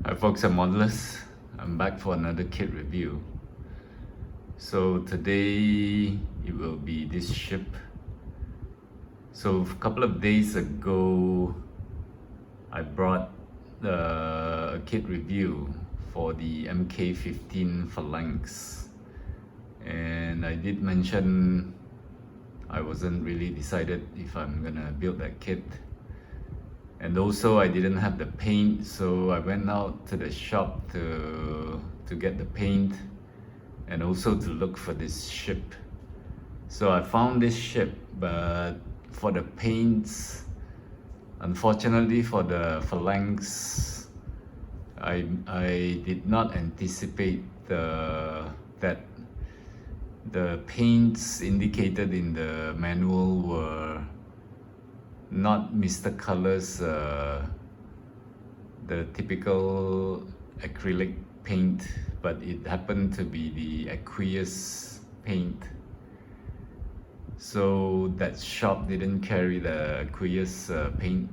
Hi folks, I'm Modelers. I'm back for another kit review. So today it will be this ship. So a couple of days ago I brought a kit review for the MK15 Phalanx, and I did mention I wasn't really decided if I'm gonna build that kit. And also I didn't have the paint, so I went out to the shop to get the paint and also to look for this ship. So I found this ship, but for the paints, unfortunately for the Phalanx, I did not anticipate that the paints indicated in the manual were not Mr. Color's the typical acrylic paint, but it happened to be the aqueous paint. So that shop didn't carry the aqueous paint,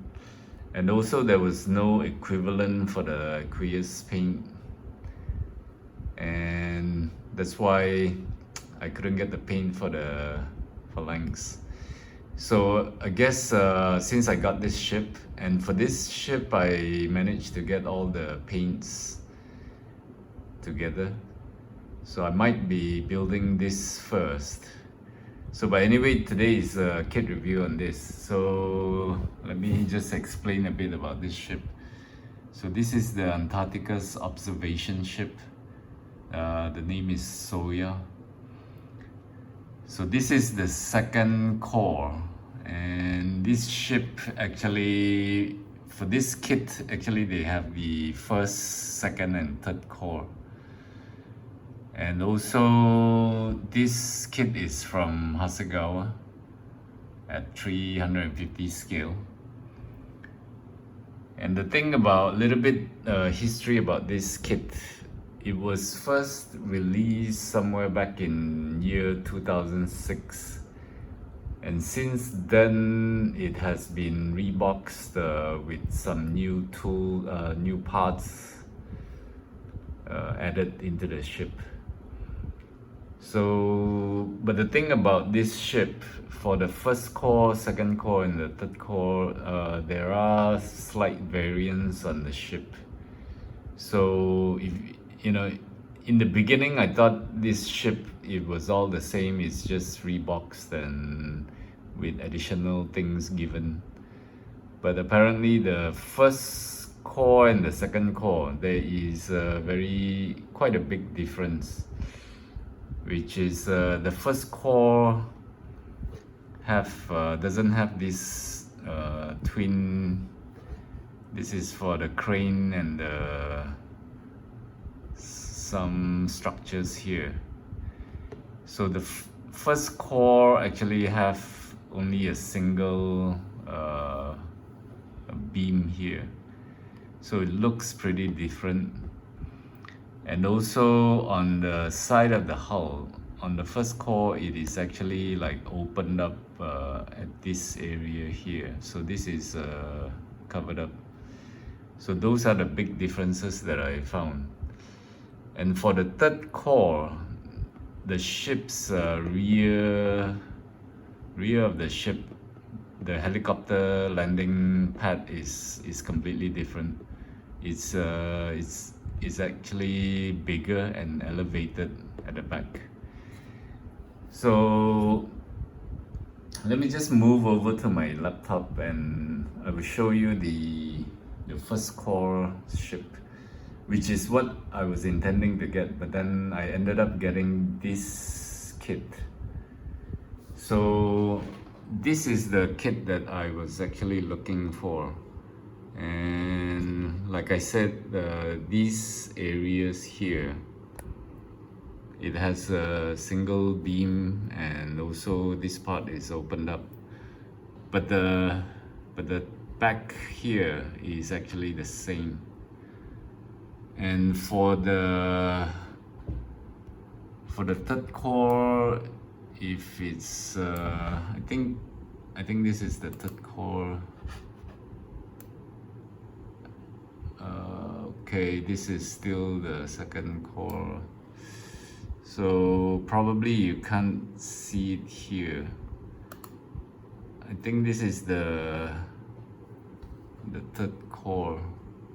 and also there was no equivalent for the aqueous paint, and that's why I couldn't get the paint for the Phalanx. So I guess since I got this ship, and for this ship I managed to get all the paints together, so I might be building this first. So but anyway, today is a kit review on this. So let me just explain a bit about this ship. So this is the Antarctica's observation ship. The name is Soya. So this is the second core, and this ship actually, for this kit, actually they have the first, second and third core. And also this kit is from Hasegawa at 350 scale. And the thing about, little bit history about this kit, it was first released somewhere back in year 2006, and since then it has been reboxed with some new new parts added into the ship. So, but the thing about this ship, for the first core, second core and the third core, there are slight variants on the ship. So if you know, in the beginning I thought this ship, it was all the same, it's just reboxed and with additional things given. But apparently the first core and the second core, there is quite a big difference, which is the first core doesn't have this twin. This is for the crane and some structures here. So the first core actually have only a single beam here, so it looks pretty different. And also on the side of the hull, on the first core, it is actually like opened up at this area here, so this is covered up. So those are the big differences that I found. And for the third core, the ship's rear of the ship, the helicopter landing pad is completely different. It's actually bigger and elevated at the back. So let me just move over to my laptop and I will show you the first core ship, which is what I was intending to get, but then I ended up getting this kit. So this is the kit that I was actually looking for, and like I said, these areas here, it has a single beam, and also this part is opened up, but the back here is actually the same. And for the third core, if it's I think this is the third core. Okay, this is still the second core. So probably you can't see it here. I think this is the third core,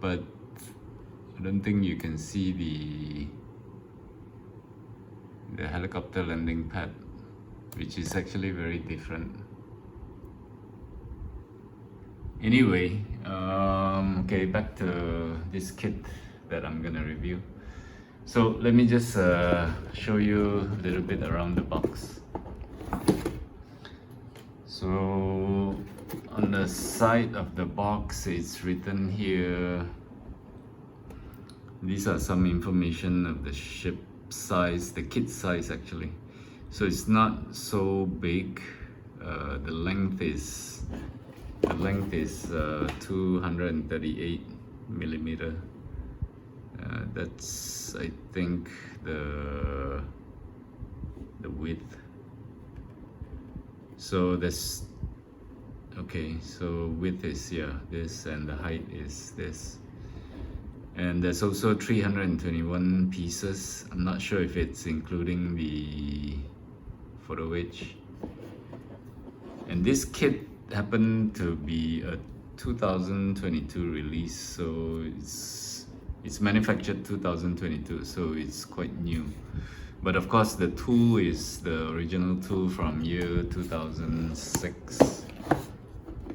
but I don't think you can see the helicopter landing pad, which is actually very different. Anyway, okay, back to this kit that I'm gonna review. So let me just show you a little bit around the box. So on the side of the box, it's written here, these are some information of the ship size, the kit size actually. So it's not so big. The length is 238 millimeter. That's, I think, the width. So this, okay, so width is, yeah, this, and the height is this. And there's also 321 pieces. I'm not sure if it's including the Photo-etched. And this kit happened to be a 2022 release, so it's manufactured 2022, so it's quite new. But of course the tool is the original tool from year 2006.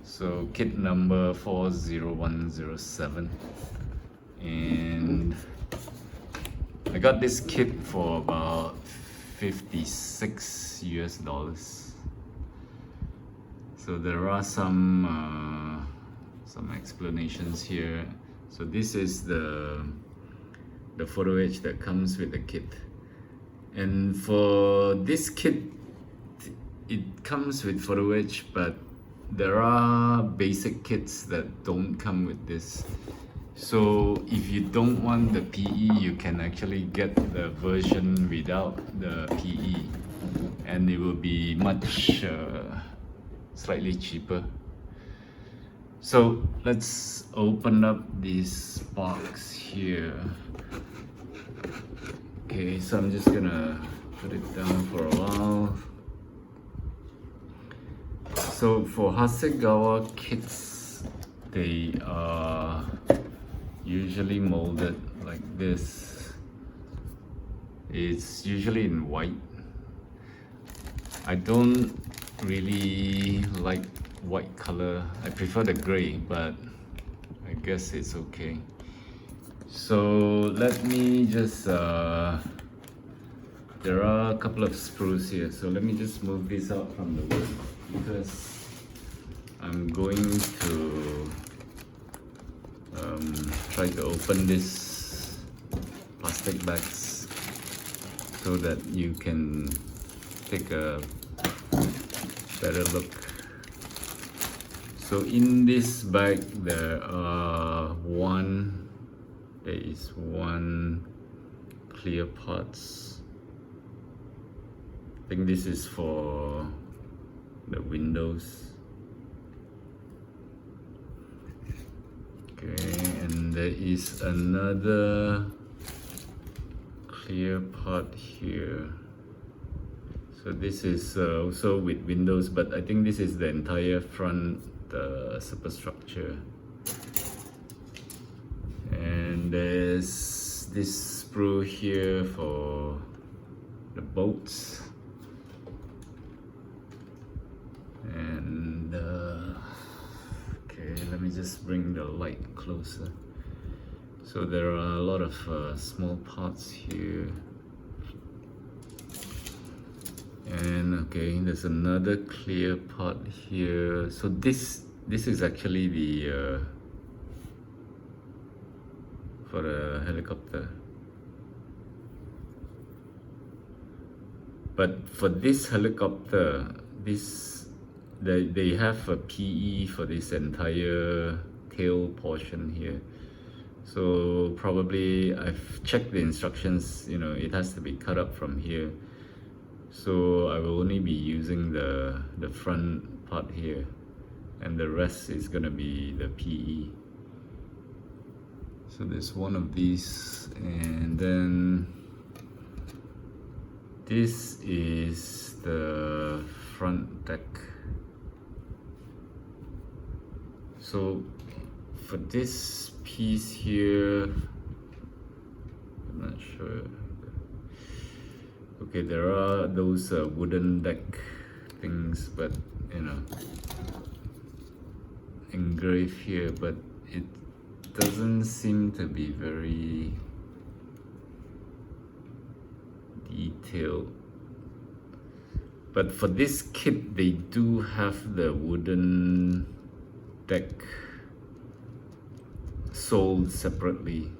So kit number 40107. And I got this kit for about $56 US. So there are some explanations here. So this is the Photo-etched that comes with the kit. And for this kit, it comes with Photo-etched, but there are basic kits that don't come with this. So if you don't want the PE, you can actually get the version without the PE, and it will be much slightly cheaper. So let's open up this box here. Okay, so I'm just gonna put it down for a while. So for Hasegawa kits, they are usually molded like this. It's usually in white. I don't really like white color. I prefer the gray, but I guess it's okay. So let me just there are a couple of sprues here, so let me just move this out from the wood, because I'm going to try to open this plastic bags so that you can take a better look. So in this bag there is one clear parts. I think this is for the windows. Okay, and there is another clear part here. So this is also with windows, but I think this is the entire front superstructure. And there's this sprue here for the bolts. And okay, let me just bring the light closer. So there are a lot of small parts here. And okay, there's another clear part here. So this is actually the for the helicopter. But for this helicopter, they have a PE for this entire tail portion here. So probably I've checked the instructions, you know, it has to be cut up from here. So I will only be using the front part here, and the rest is gonna be the PE. So there's one of these, and then this is the front deck. So for this piece here, I'm not sure. Okay, there are those wooden deck things, but you know, engraved here, but it doesn't seem to be very detailed. But for this kit, they do have the wooden deck sold separately.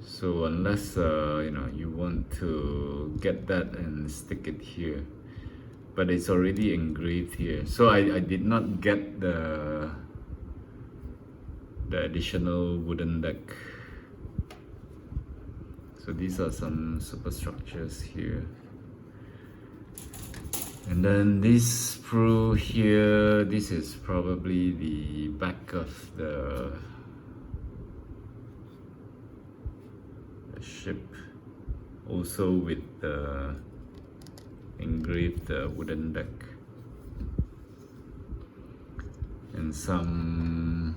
So unless you know, you want to get that and stick it here, but it's already engraved here. So I did not get the additional wooden deck. So these are some superstructures here. And then this sprue here, this is probably the back of the ship, also with the engraved wooden deck, and some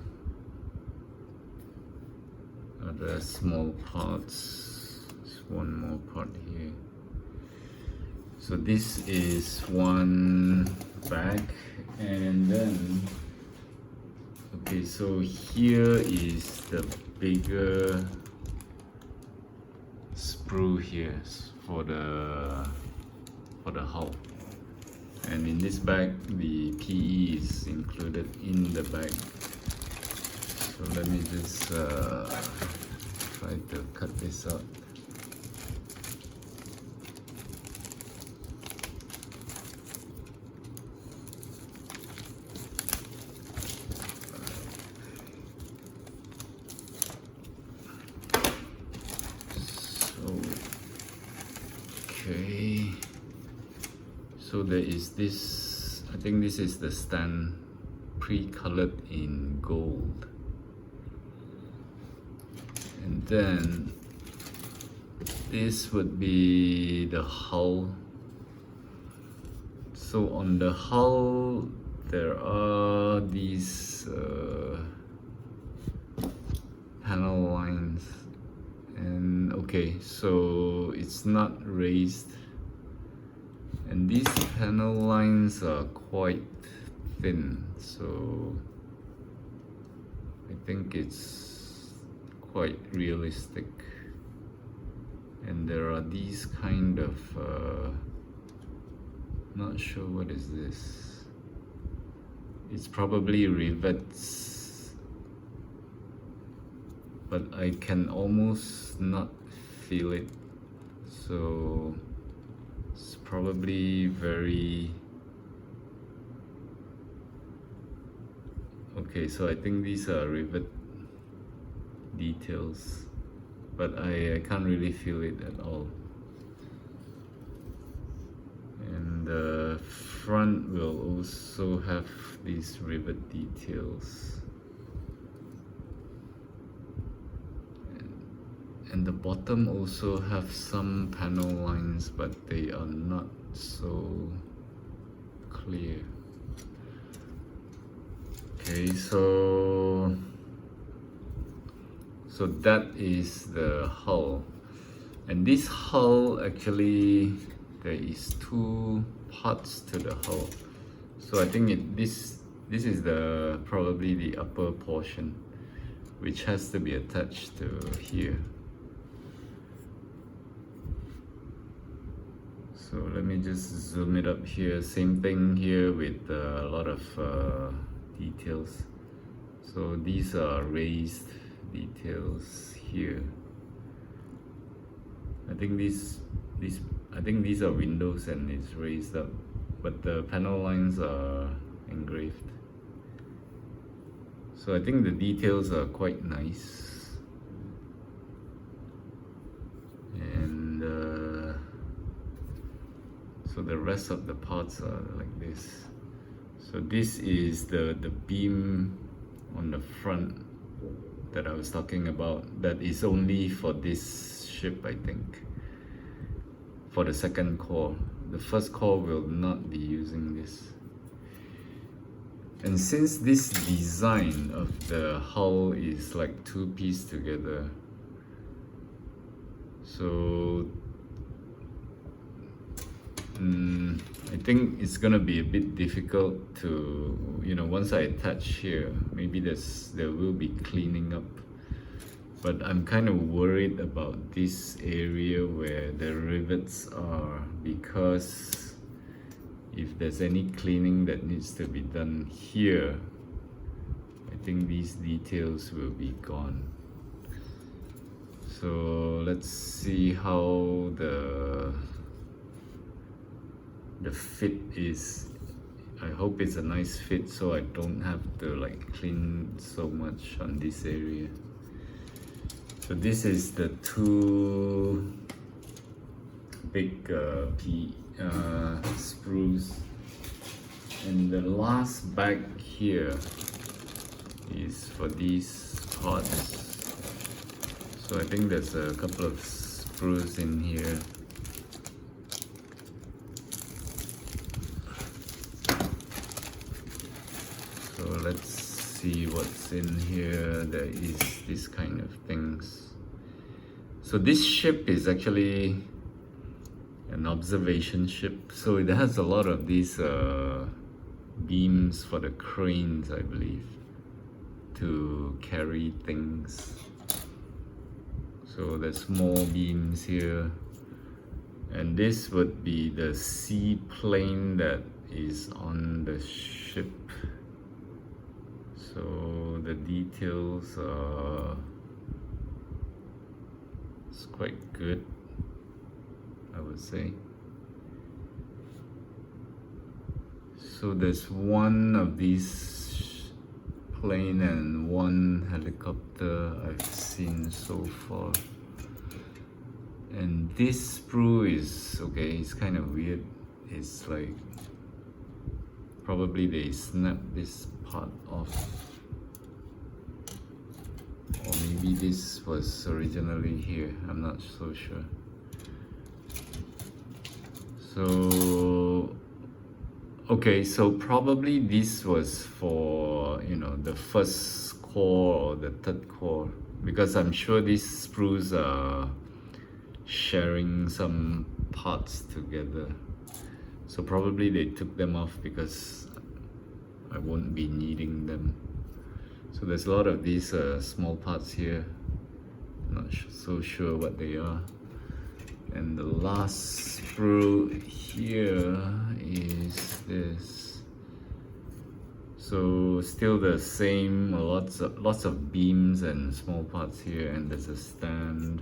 other small parts. There's one more part here. So this is one bag, and then okay, so here is the bigger sprue here for the hull, and in this bag the PE is included in the bag. So let me just try to cut this out. Okay, so there is this, I think this is the stand pre-colored in gold, and then this would be the hull. So on the hull there are these panel lines. And okay, so it's not raised, and these panel lines are quite thin, so I think it's quite realistic. And there are these kind of not sure what is this. It's probably rivets, but I can almost not feel it, so it's probably very okay. So I think these are rivet details, but I can't really feel it at all. And the front will also have these rivet details. And the bottom also have some panel lines, but they are not so clear. Okay, so that is the hull. And this hull, actually there is two parts to the hull. So I think this is the probably the upper portion, which has to be attached to here. So let me just zoom it up here. Same thing here with a lot of details. So these are raised details here. I think these are windows and it's raised up, but the panel lines are engraved. So I think the details are quite nice. And so the rest of the parts are like this. So this is the beam on the front, that I was talking about that is only for this ship, I think, for the second core. The first core will not be using this. And since this design of the hull is like two pieced together, so I think it's gonna be a bit difficult to, once I attach here, maybe there will be cleaning up. But I'm kind of worried about this area where the rivets are, because if there's any cleaning that needs to be done here, I think these details will be gone. So let's see how the fit is. I hope it's a nice fit so I don't have to like clean so much on this area. So this is the two big sprues, and the last bag here is for these pods. So I think there's a couple of sprues in here. So let's see what's in here. There is this kind of things. So this ship is actually an observation ship. So it has a lot of these beams for the cranes, I believe, to carry things. So there's more beams here. And this would be the seaplane that is on the ship. So the details are it's quite good, I would say. So there's one of these plane and one helicopter I've seen so far. And this sprue is okay, it's kind of weird. It's like probably they snapped this part off. Or maybe this was originally here, I'm not so sure. So, okay, so probably this was for, the first core or the third core, because I'm sure these sprues are sharing some parts together. So probably they took them off because I won't be needing them. So there's a lot of these small parts here. I'm not so sure what they are. And the last sprue here is this. So still the same, lots of beams and small parts here, and there's a stand.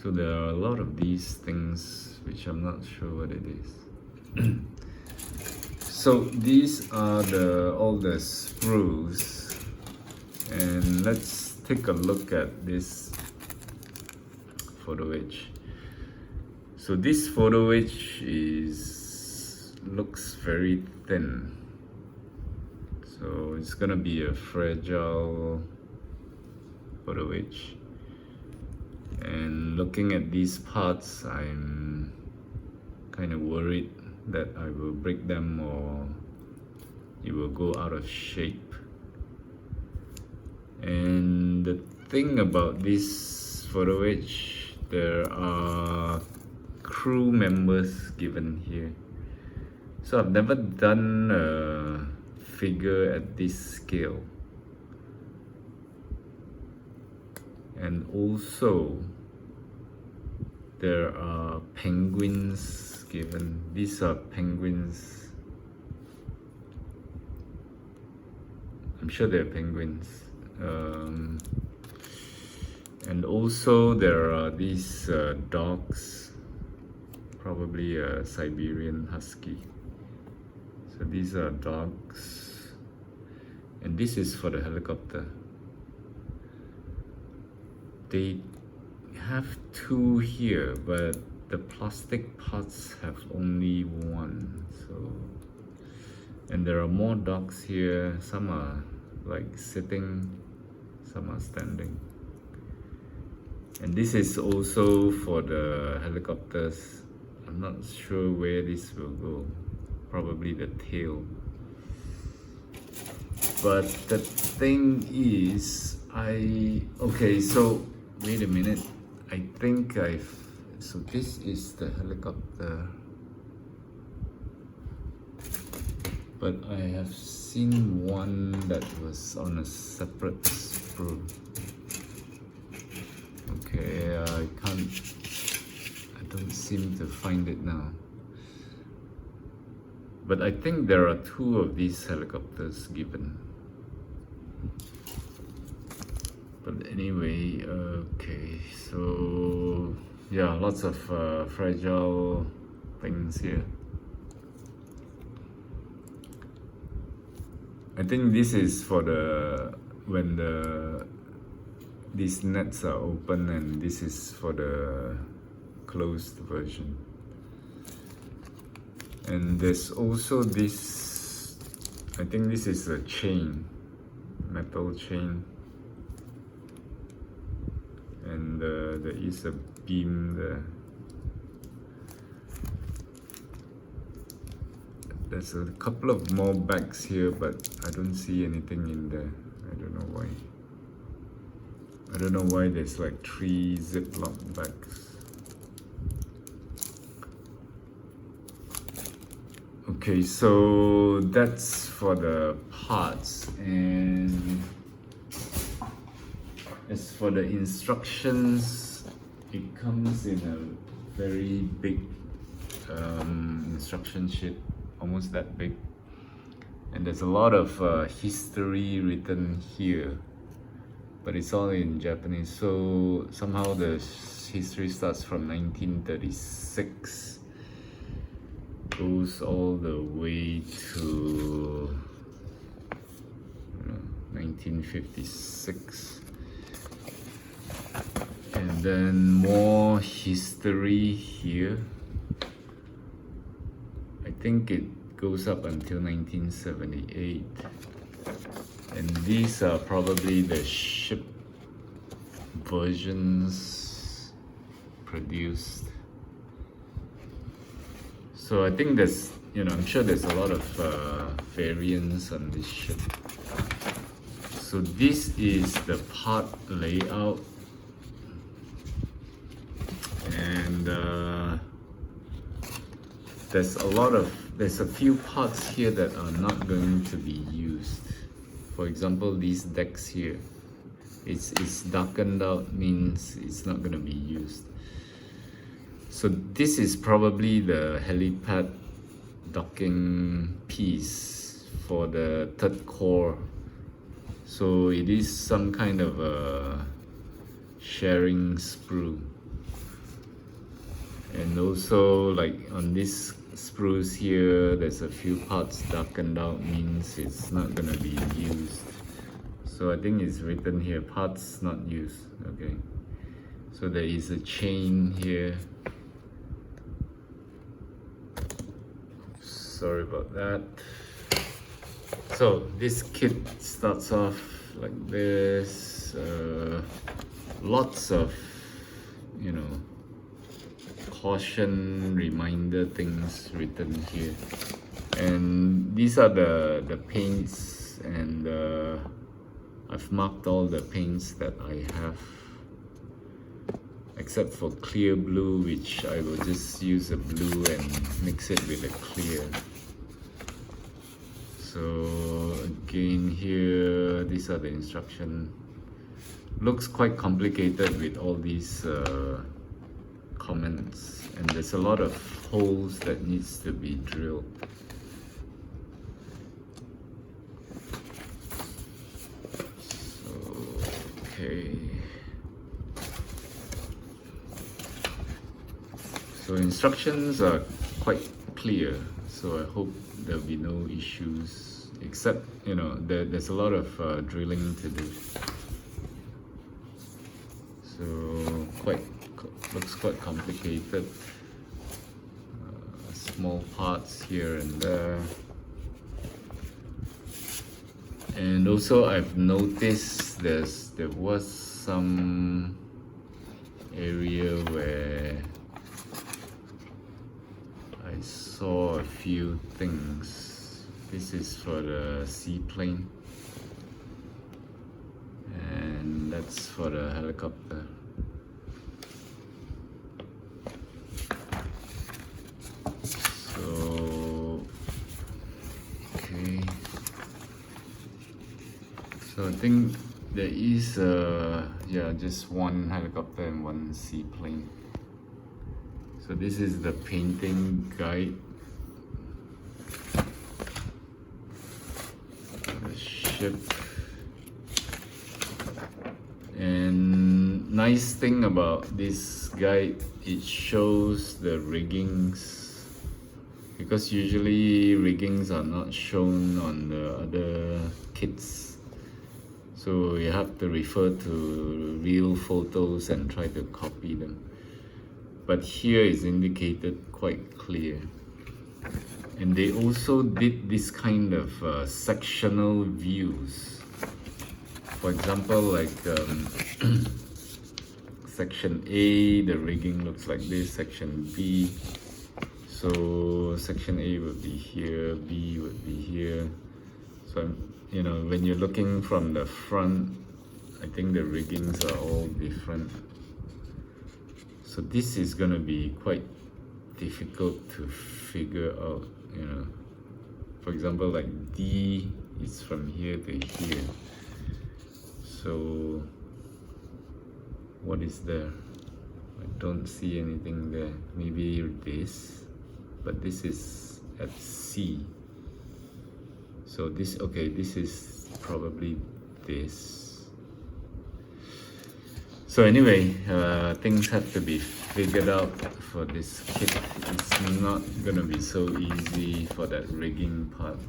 So there are a lot of these things which I'm not sure what it is. So these are all the sprues, and let's take a look at this photo-etched. So this photo-etched looks very thin. So it's gonna be a fragile photo-etched. And looking at these parts, I'm kind of worried that I will break them or it will go out of shape. And the thing about this photo-etched, there are crew members given here. So I've never done a figure at this scale. And also there are penguins given. These are penguins. I'm sure they're penguins. And also there are these dogs, probably a Siberian Husky. So these are dogs. And this is for the helicopter. They have two here, but the plastic parts have only one. So, and there are more dogs here. Some are like sitting, some are standing. And this is also for the helicopters. I'm not sure where this will go. Probably the tail. But the thing is, okay, so wait a minute. I think so this is the helicopter. But I have seen one that was on a separate sprue. Okay, I don't seem to find it now. But I think there are two of these helicopters given. But anyway, okay, so yeah, lots of fragile things here. I think this is for when these nets are open, and this is for the closed version. And there's also this, I think this is a chain, metal chain. And there is a beam there. There's a couple of more bags here, but I don't see anything in there. I don't know why. I don't know why there's like 3 Ziploc bags. Okay, so that's for the parts. And as for the instructions, it comes in a very big instruction sheet, almost that big. And there's a lot of history written here, but it's all in Japanese. So somehow the history starts from 1936, goes all the way to 1956. And then more history here. I think it goes up until 1978. And these are probably the ship versions produced. So I think there's, I'm sure there's a lot of variants on this ship. So this is the part layout. And there's a few parts here that are not going to be used. For example, these decks here, it's darkened out, means it's not going to be used. So this is probably the helipad docking piece for the third core. So it is some kind of a sharing sprue. And also, like on these sprues here, there's a few parts darkened out, means it's not gonna be used. So I think it's written here, parts not used. Okay, so there is a chain here. Sorry about that. So this kit starts off like this. Lots of, caution reminder things written here. And these are the paints, and I've marked all the paints that I have, except for clear blue, which I will just use a blue and mix it with a clear. So again here, these are the instructions. Looks quite complicated with all these comments, and there's a lot of holes that needs to be drilled. So, okay. So instructions are quite clear, so I hope there'll be no issues, except, there's a lot of drilling to do. So looks quite complicated. Small parts here and there. And also I've noticed there was some area where I saw a few things. This is for the seaplane, and that's for the helicopter. So, okay. So I think there is just one helicopter and one seaplane. So this is the painting guide. The ship. And nice thing about this guide, it shows the riggings, because usually riggings are not shown on the other kits. So you have to refer to real photos and try to copy them. But here is indicated quite clear. And they also did this kind of sectional views. For example, like section A, the rigging looks like this, section B. So section A would be here, B would be here. So, you know, when you're looking from the front, I think the riggings are all different. So this is gonna be quite difficult to figure out, you know. For example, like D is from here to here. So what is there? I don't see anything there. Maybe this, but this is at C. So this, okay, this is probably this. So anyway, things have to be figured out for this kit. It's not gonna be so easy for that rigging part.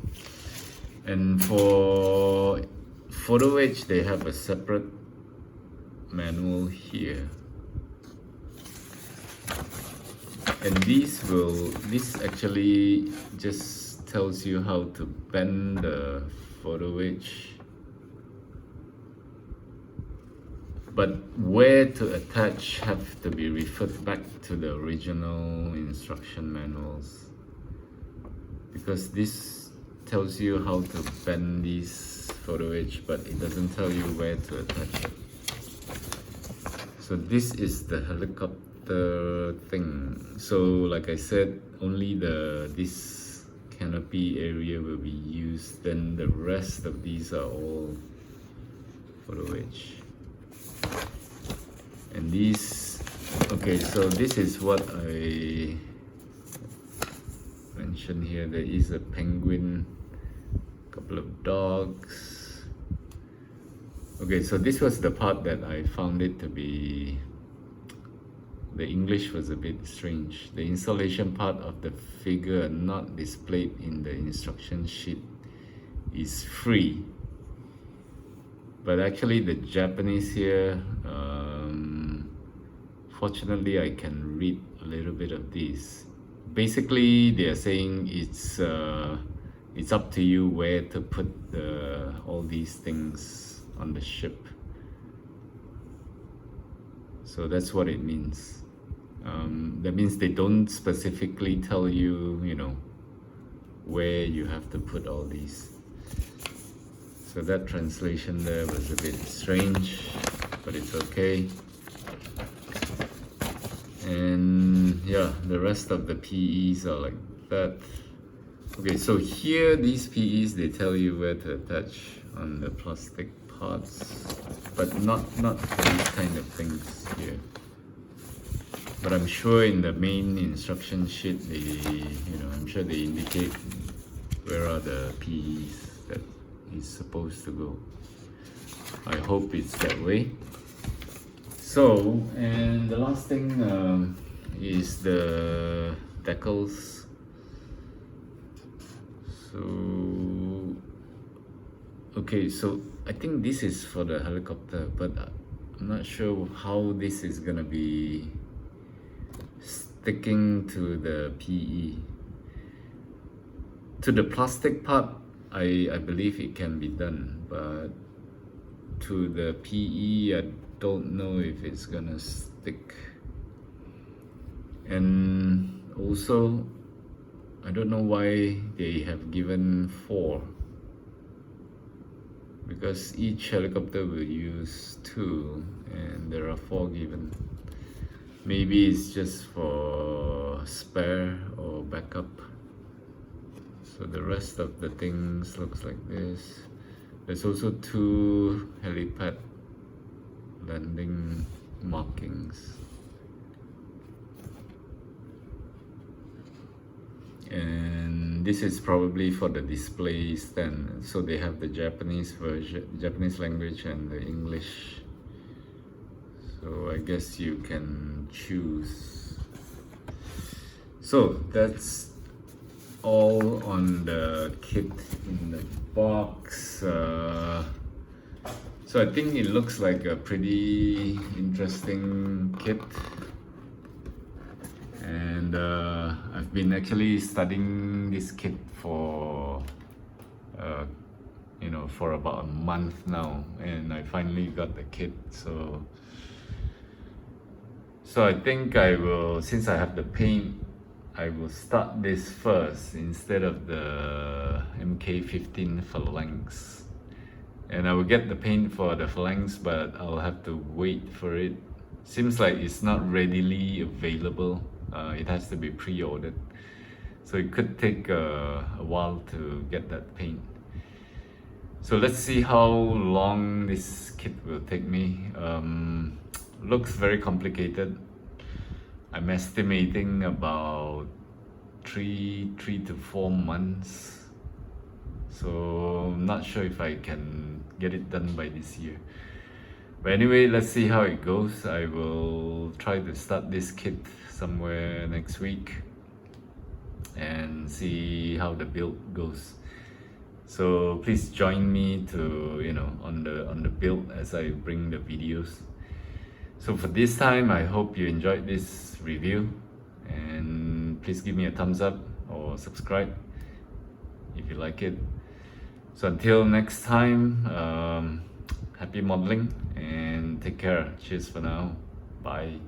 And for Photo-etched, they have a separate manual here. And this actually just tells you how to bend the Photo-etched. But where to attach have to be referred back to the original instruction manuals, because this tells you how to bend these Photo-etched, but it doesn't tell you where to attach it. So this is the helicopter thing. So like I said, only this canopy area will be used, then the rest of these are all Photo-etched. And these, okay, so this is what I mentioned here. There is a penguin, a couple of dogs. Okay, so this was the part that I found it to be, the English was a bit strange. The installation part of the figure not displayed in the instruction sheet is free. But actually the Japanese here, fortunately I can read a little bit of this. Basically they are saying it's up to you where to put all these things on the ship. So that's what it means. That means they don't specifically tell you, you know, where you have to put all these. So that translation there was a bit strange, but it's okay. And yeah, the rest of the PEs are like that. Okay, so here these PEs, they tell you where to attach on the plastic parts, but not for these kind of things here. But I'm sure in the main instruction sheet, I'm sure they indicate where are the PEs that is supposed to go. I hope it's that way. So, and the last thing is the decals. So, okay, so I think this is for the helicopter, but I'm not sure how this is gonna be sticking to the PE. To the plastic part, I believe it can be done, but to the PE, I don't know if it's gonna stick. And also, I don't know why they have given 4, because each helicopter will use 2 and there are 4 given. Maybe it's just for spare or backup. So the rest of the things looks like this. There's also 2 helipad landing markings. And this is probably for the display stand. So they have the Japanese version, Japanese language, and the English. So I guess you can choose. So that's all on the kit in the box. So I think it looks like a pretty interesting kit. And I've been actually studying this kit for for about a month now, and I finally got the kit. So I think I will, since I have the paint, I will start this first instead of the MK15 phalanx. And I will get the paint for the phalanx, but I'll have to wait for it. Seems like it's not readily available. It has to be pre-ordered, so it could take a while to get that paint. So let's see how long this kit will take me. Looks very complicated. I'm estimating about 3 to 4 months. So I'm not sure if I can get it done by this year. But anyway, let's see how it goes. I will try to start this kit somewhere next week and see how the build goes. So please join me to on the build as I bring the videos. So for this time, I hope you enjoyed this review, and please give me a thumbs up or subscribe if you like it. So until next time, happy modeling and take care. Cheers for now. Bye.